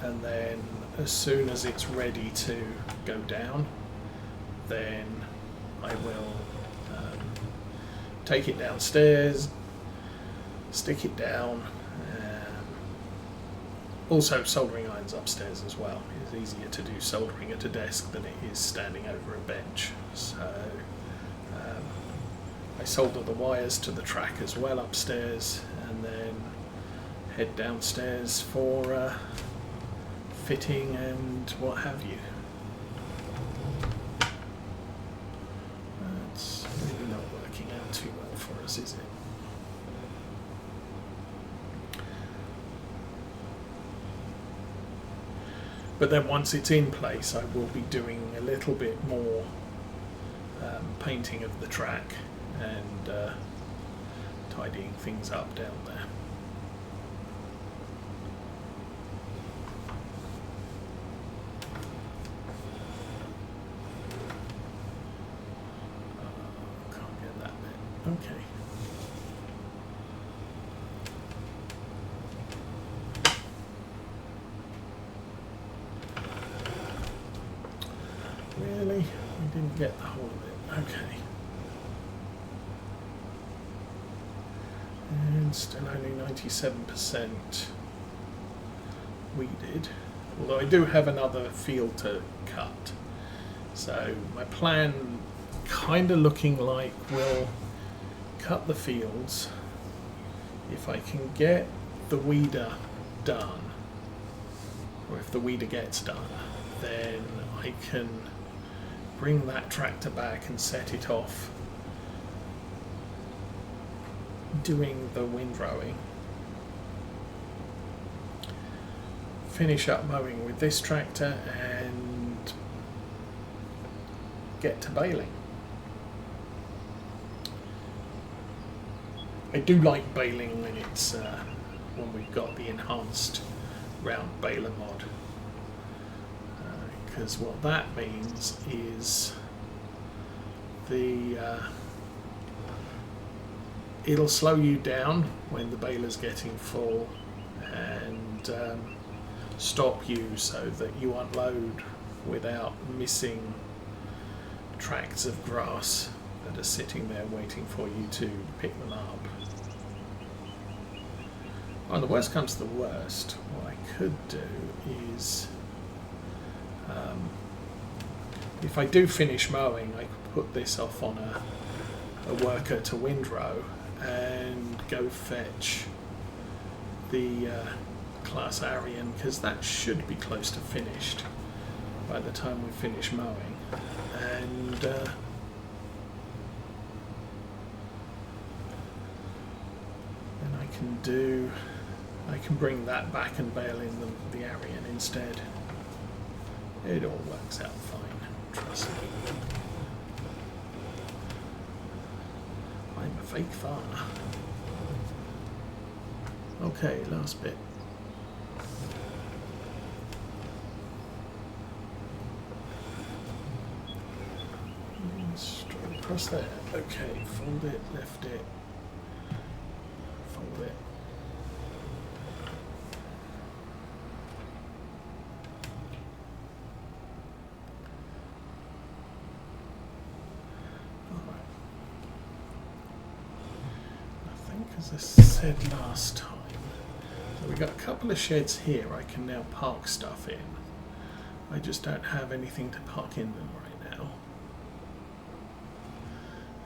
and then as soon as it's ready to go down, then I will take it downstairs, stick it down. Also, soldering irons upstairs as well. It's easier to do soldering at a desk than it is standing over a bench. So I solder the wires to the track as well upstairs, and then head downstairs for fitting and what have you. That's really not working out too well for us, is it? But then once it's in place, I will be doing a little bit more painting of the track and tidying things up down there. Can't get that bit. Okay. Really? We didn't get the whole of it. Okay. And still only 97% weeded. Although I do have another field to cut. So my plan kind of looking like we'll cut the fields. If I can get the weeder done, or if the weeder gets done, then I can bring that tractor back and set it off doing the windrowing. Finish up mowing with this tractor and get to baling. I do like baling when it's when we've got the enhanced round baler mod. Because what that means is it'll slow you down when the baler's getting full and stop you so that you unload without missing tracts of grass that are sitting there waiting for you to pick them up. Well, the worst comes to the worst, what I could do is if I do finish mowing, I could put this off on a worker to windrow and go fetch the Class Arian, because that should be close to finished by the time we finish mowing. And then I can bring that back and bale in the Arian instead. It all works out fine, trust me. I'm a fake farmer. Okay, last bit. Straight across there. Okay, fold it, lift it, fold it. As I said last time, so we got a couple of sheds here I can now park stuff in. I just don't have anything to park in them right now.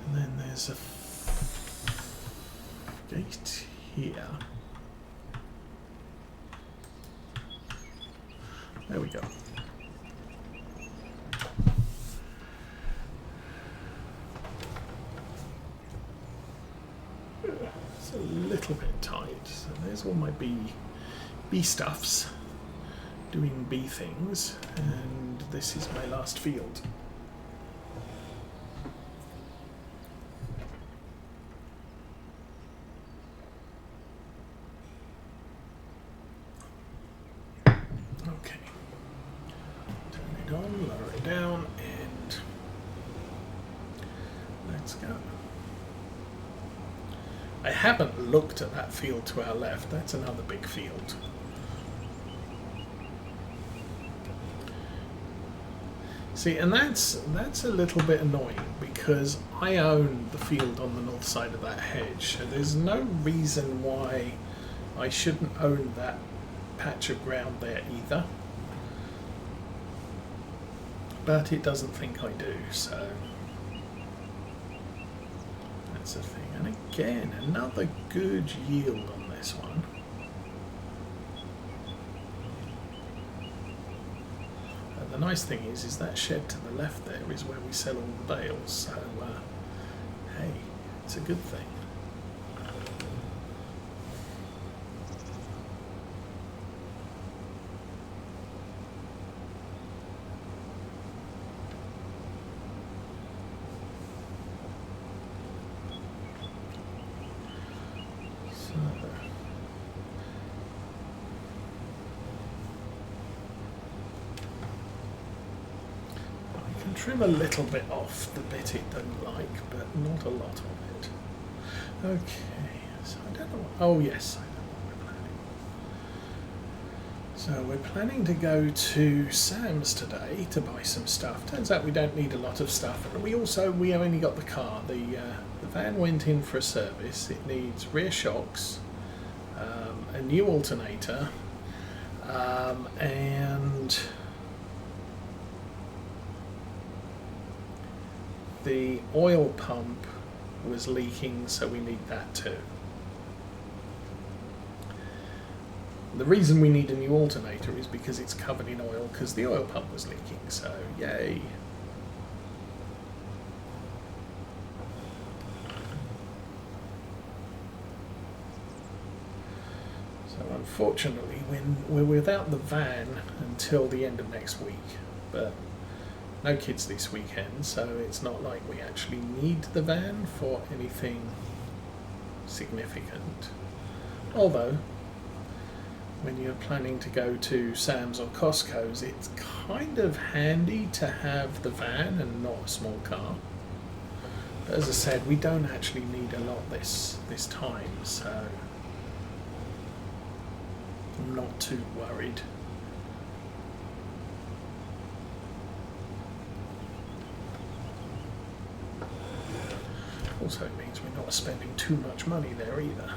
And then there's a gate here. There we go. It's a little bit tight. So there's all my bee stuffs doing bee things, and this is my last field. Okay. Turn it on, lower it down, and let's go. I haven't looked at that field to our left. That's another big field. See, and that's a little bit annoying because I own the field on the north side of that hedge, so there's no reason why I shouldn't own that patch of ground there either. But it doesn't think I do, so that's the thing. And again, another good yield on this one. The nice thing is that shed to the left there is where we sell all the bales, so hey, it's a good thing. Trim a little bit off the bit it doesn't like, but not a lot of it. Okay, so I don't know what, oh yes, I know what we're planning. So we're planning to go to Sam's today to buy some stuff. Turns out we don't need a lot of stuff, and we only got the car. The van went in for a service. It needs rear shocks, a new alternator, and the oil pump was leaking, so we need that too. The reason we need a new alternator is because it's covered in oil because the oil pump was leaking, so yay. So unfortunately we're without the van until the end of next week, but no kids this weekend, so it's not like we actually need the van for anything significant. Although, when you're planning to go to Sam's or Costco's, it's kind of handy to have the van and not a small car. But as I said, we don't actually need a lot this time, so I'm not too worried. Also, it means we're not spending too much money there either.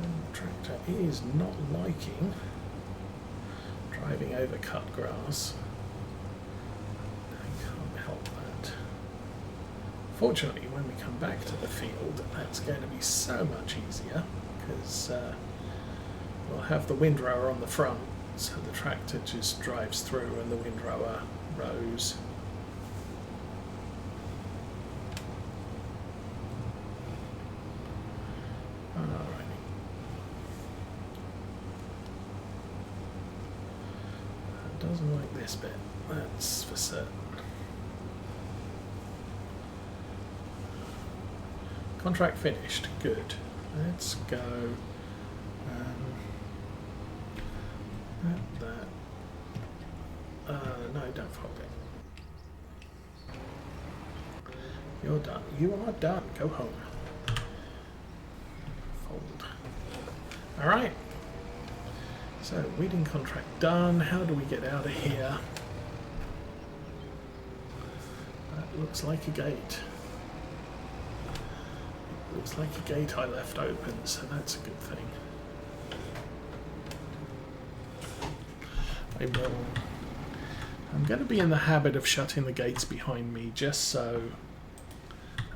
The tractor is not liking driving over cut grass. Fortunately, when we come back to the field, that's going to be so much easier because we'll have the windrower on the front, so the tractor just drives through and the windrower rows. Alrighty. It doesn't like this bit, that's for certain. Contract finished. Good. Let's go. That. No, don't fold it. You're done. You are done. Go home. Fold. All right. So, weeding contract done. How do we get out of here? That looks like a gate. Looks like a gate I left open, so that's a good thing. I'm going to be in the habit of shutting the gates behind me just so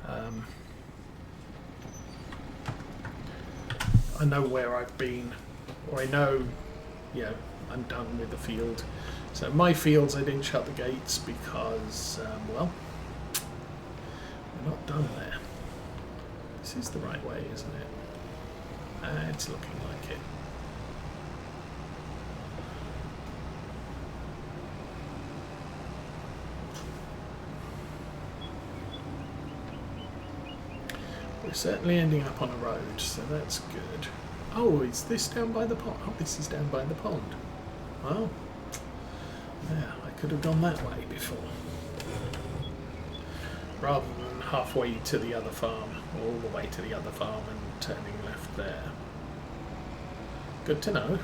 I know where I've been, or I know, I'm done with the field. So my fields I didn't shut the gates because, well, we're not done there. This is the right way, isn't it? It's looking like it. We're certainly ending up on a road, so that's good. Oh, is this down by the pond? Oh, this is down by the pond. Well, Yeah, I could have gone that way before. Rather than halfway to the other farm, or all the way to the other farm and turning left there. Good to know.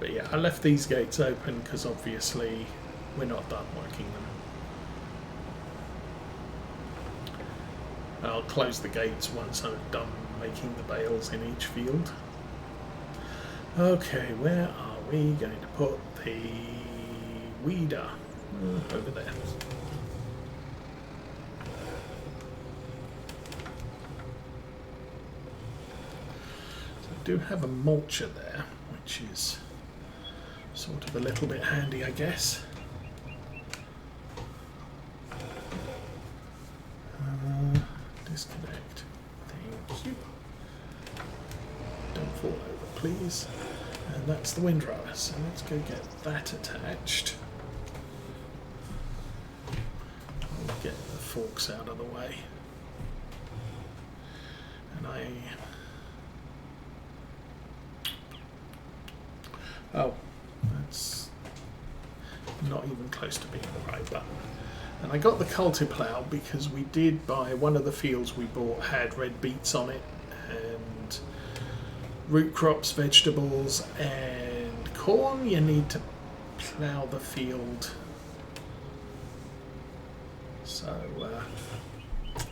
But yeah, I left these gates open because obviously we're not done working them. I'll close the gates once I'm done making the bales in each field. Okay, where are we going to put the weeder? Over there. So I do have a mulcher there, which is sort of a little bit handy, I guess. Disconnect. Thank you. Don't fall over, please. And that's the windrower, so let's go get that attached. I'll get the forks out of the way. And oh, that's not even close to being the right button. And I got the culti-plough because we did buy one of the fields we bought had red beets on it, and root crops, vegetables, and corn. You need to plough the field. So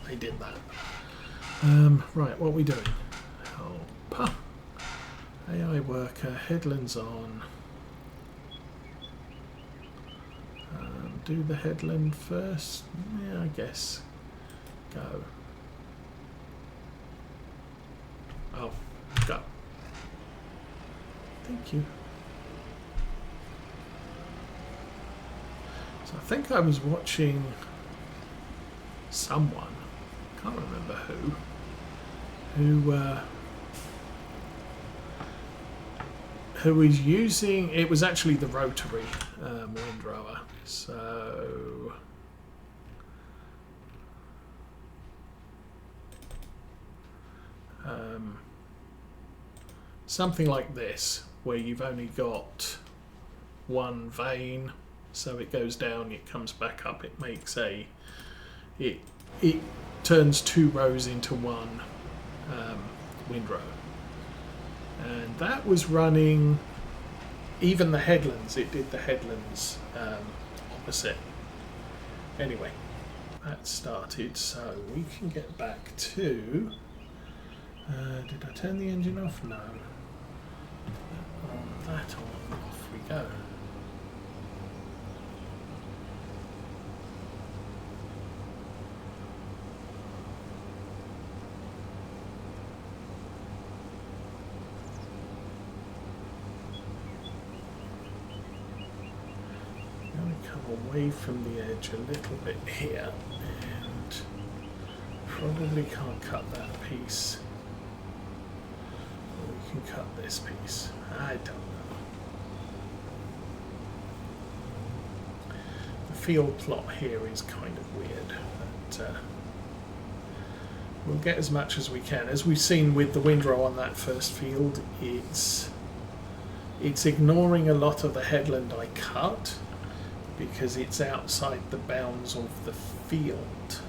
I did that. Right, what are we doing? Oh, AI worker, headlands on. Do the headland first? Yeah, I guess. Go. Oh, go. Thank you. So I think I was watching someone, can't remember who was using, it was actually the rotary windrower. So something like this, where you've only got one vane, so it goes down, it comes back up, it makes it turns two rows into one windrow. And that was running even the headlands, it did the headlands opposite. Anyway, that started, so we can get back to, did I turn the engine off? No. On that on, off we go. Away from the edge a little bit here, and probably can't cut that piece. Or we can cut this piece. I don't know. The field plot here is kind of weird, but we'll get as much as we can. As we've seen with the windrow on that first field, it's ignoring a lot of the headland I cut, because it's outside the bounds of the field.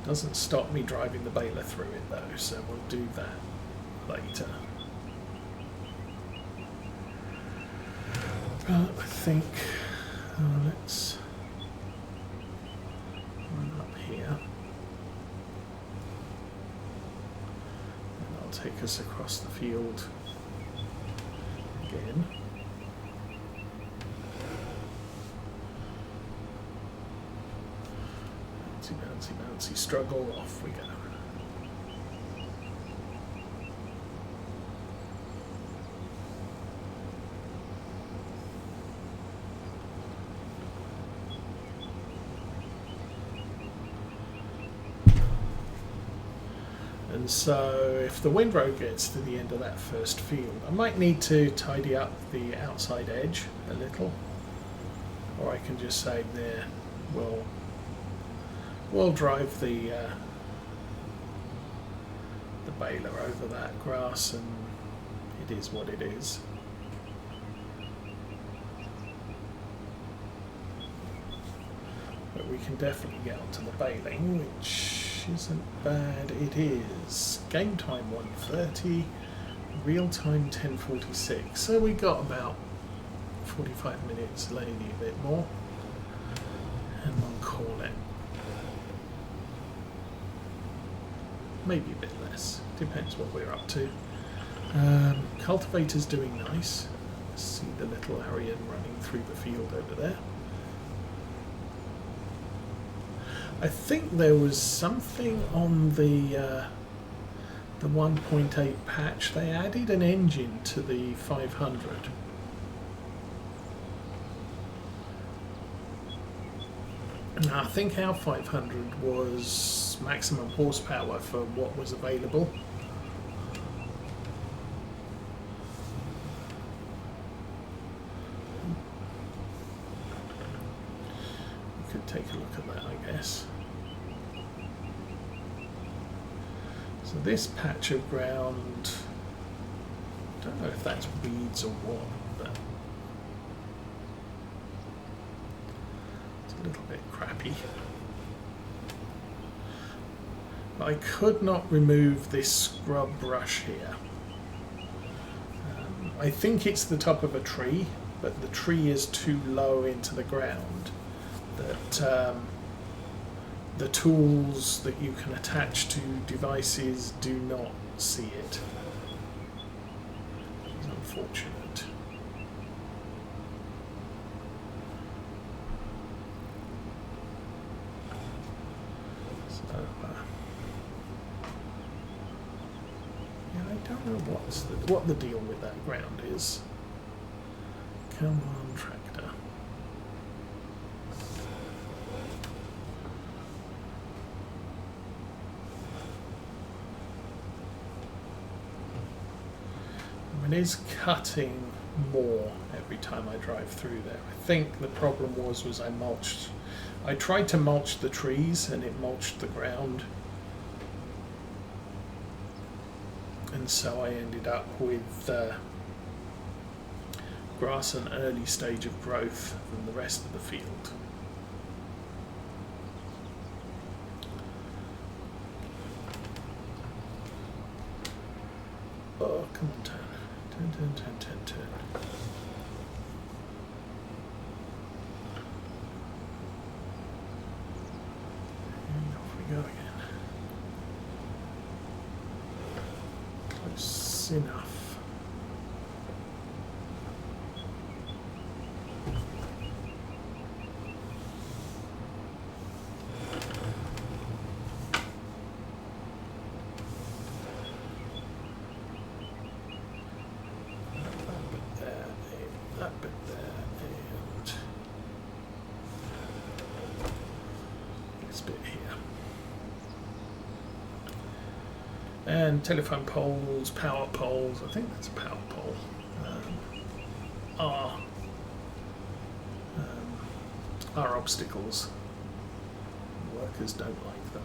Doesn't stop me driving the baler through it though, so we'll do that later. But I think let's run up here, and I'll take us across the field again. Bouncy, bouncy, struggle, off we go. And so if the windrow gets to the end of that first field, I might need to tidy up the outside edge a little, or I can just say there, we'll drive the baler over that grass, and it is what it is. But we can definitely get onto the baling, which isn't bad. It is game time 1:30, real time 10:46. So we got about 45 minutes, maybe a bit more, and we'll call it. Maybe a bit less, depends what we're up to. Cultivator's doing nice. See the little Arian running through the field over there. I think there was something on the 1.8 patch. They added an engine to the 500. Now, I think our 500 was maximum horsepower for what was available. We could take a look at that, I guess. So this patch of ground, I don't know if that's weeds or what, but a little bit crappy. I could not remove this scrub brush here. I think it's the top of a tree, but the tree is too low into the ground that the tools that you can attach to devices do not see it. It's unfortunate. I don't know what the deal with that ground is. Come on, tractor. It is cutting more every time I drive through there. I think the problem was I mulched. I tried to mulch the trees and it mulched the ground. And so I ended up with grass an early stage of growth than the rest of the field. Oh, come on, turn. Turn. And off we go again. Close enough. That bit there, and this bit here. And telephone poles, power poles, I think that's a power pole, are obstacles. Workers don't like that.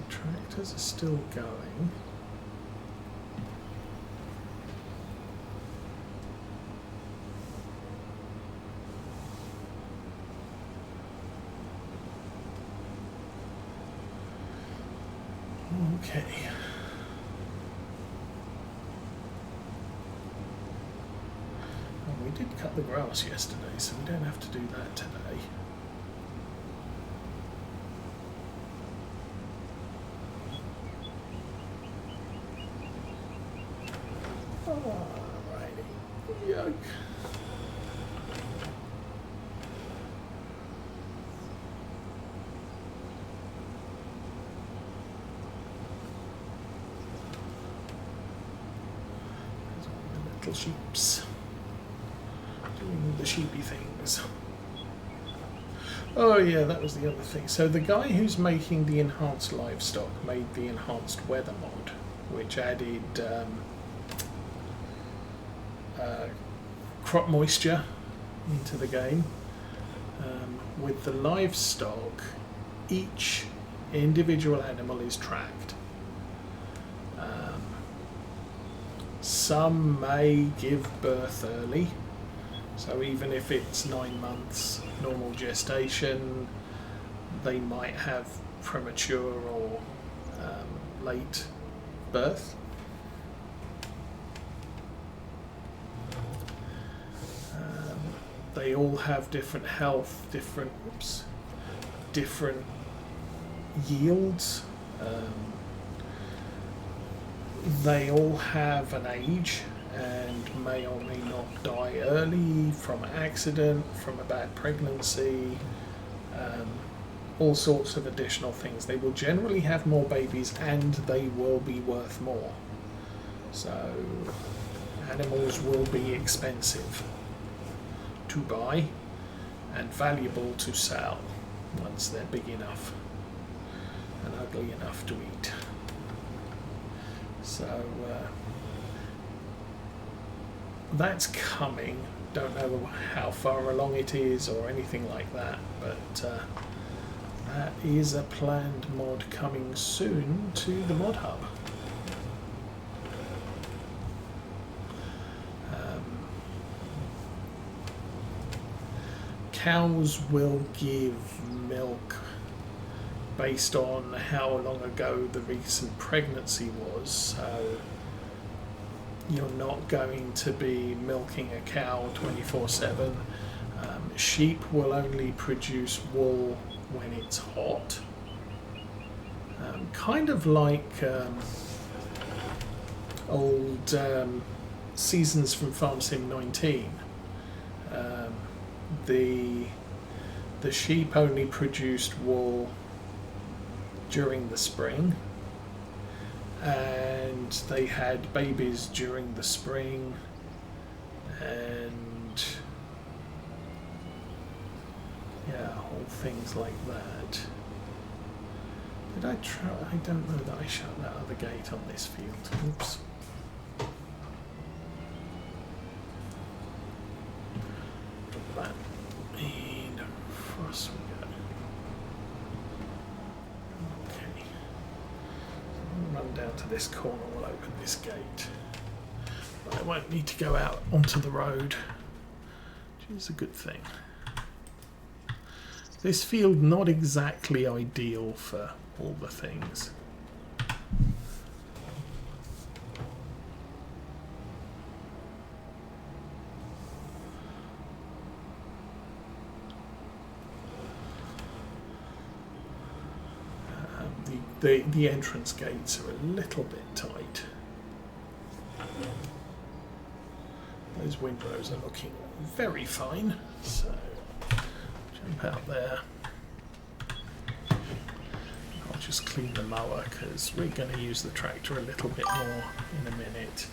Tractors are still going. Okay. Well, we did cut the grass yesterday, so we don't have to do that today. Alrighty. Yuck. Little sheeps doing the sheepy things. Oh yeah, that was the other thing. So the guy who's making the enhanced livestock made the enhanced weather mod, which added crop moisture into the game. With the livestock, each individual animal is tracked. Some may give birth early, so even if it's 9 months normal gestation, they might have premature or late birth. They all have different health, different yields. They all have an age and may or may not die early from an accident, from a bad pregnancy, all sorts of additional things. They will generally have more babies and they will be worth more. So animals will be expensive to buy and valuable to sell once they're big enough and ugly enough to eat. So that's coming. Don't know how far along it is or anything like that, but that is a planned mod coming soon to the mod hub. Cows will give milk based on how long ago the recent pregnancy was, so you're not going to be milking a cow 24/7. Sheep will only produce wool when it's hot, kind of like old seasons from Farm Sim 19. The sheep only produced wool during the spring, and they had babies during the spring, and yeah, all things like that. Did I try? I don't know that I shut that other gate on this field. Oops. Drop that. And across we go. Okay. We'll run down to this corner, we'll open this gate. But I won't need to go out onto the road, which is a good thing. This field not exactly ideal for all the things. The entrance gates are a little bit tight. Those windrows are looking very fine, so jump out there. I'll just clean the mower because we're going to use the tractor a little bit more in a minute.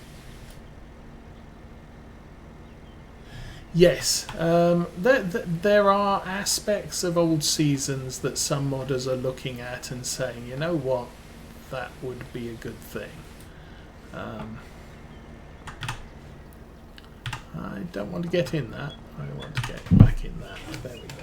Yes, there are aspects of old seasons that some modders are looking at and saying, you know what, that would be a good thing. I don't want to get in that. I want to get back in that. There we go.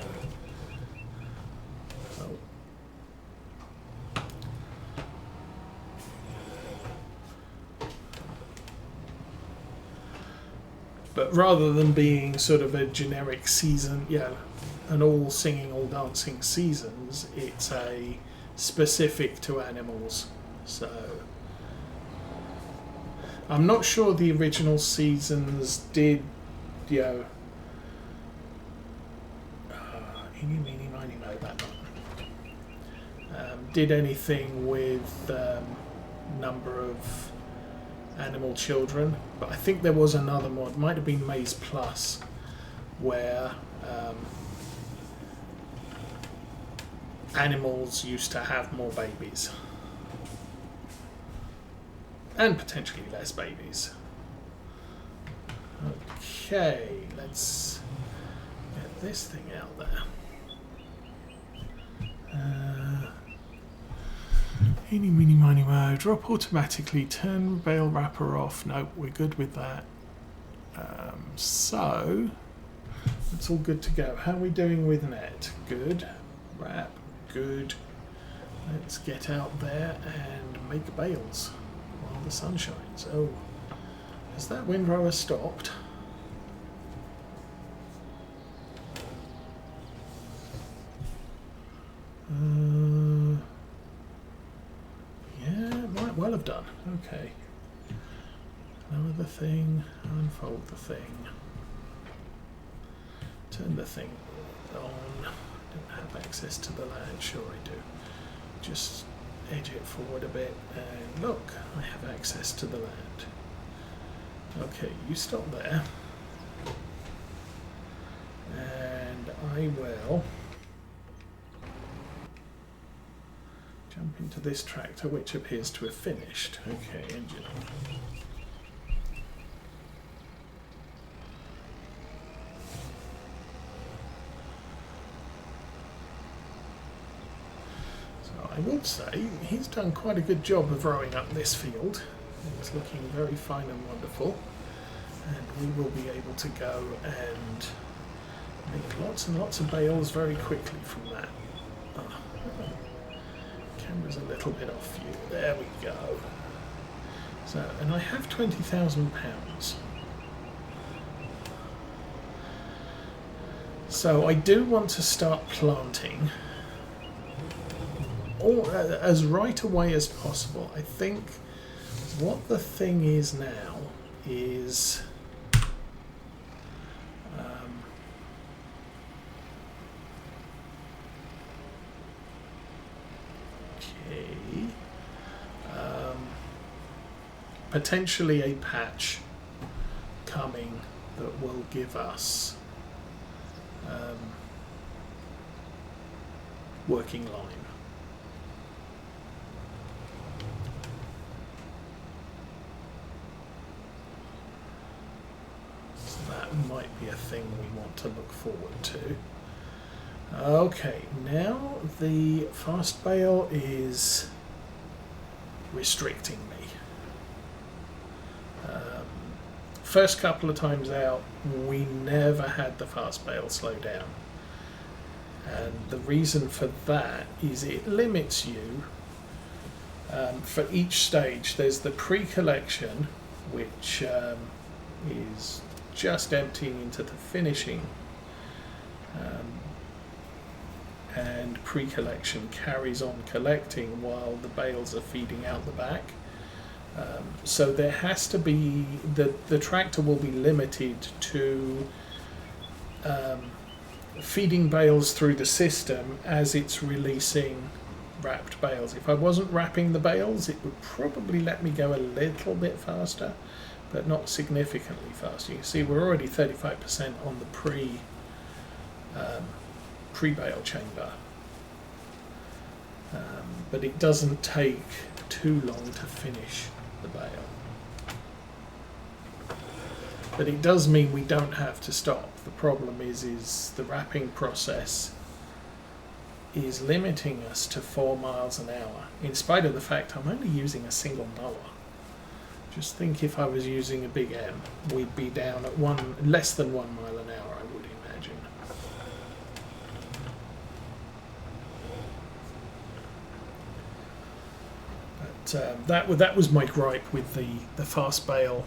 But rather than being sort of a generic season, an all singing, all dancing seasons, it's a specific to animals. So I'm not sure the original seasons did, eeny, meeny, miny, moe, that one. Did anything with number of animal children, but I think there was another mod, might have been Maze Plus, where animals used to have more babies and potentially less babies. Okay, let's get this thing out there. Eeny, meeny, miny, moe. Drop automatically. Turn bale wrapper off. Nope, we're good with that. So It's all good to go. How are we doing with net? Good. Wrap. Good. Let's get out there and make bales while the sun shines. Oh, has that windrower stopped? Yeah, it might well have done. Okay. Lower the thing, unfold the thing, turn the thing on. Don't have access to the land, sure I do. Just edge it forward a bit and look, I have access to the land. Okay, you stop there. And I will jump into this tractor, which appears to have finished. Okay, engine on. I would say he's done quite a good job of rowing up this field. It's looking very fine and wonderful, and we will be able to go and make lots and lots of bales very quickly from that. Camera's a little bit off view. There we go. So, and I have £20,000. So I do want to start planting as right away as possible. I think what the thing is now is potentially a patch coming that will give us working line. Might be a thing we want to look forward to. Okay, now the fast bale is restricting me. First couple of times out, we never had the fast bale slow down. And the reason for that is it limits you for each stage. There's the pre-collection, which is just emptying into the finishing, and pre-collection carries on collecting while the bales are feeding out the back. So there has to be, the tractor will be limited to feeding bales through the system as it's releasing wrapped bales. If I wasn't wrapping the bales, it would probably let me go a little bit faster, but not significantly faster. You can see we're already 35% on the pre-bale chamber, but it doesn't take too long to finish the bale. But it does mean we don't have to stop. The problem is the wrapping process is limiting us to 4 miles an hour, in spite of the fact I'm only using a single mower. Just think if I was using a big M, we'd be down at less than 1 mile an hour, I would imagine. But that was my gripe with the fast bale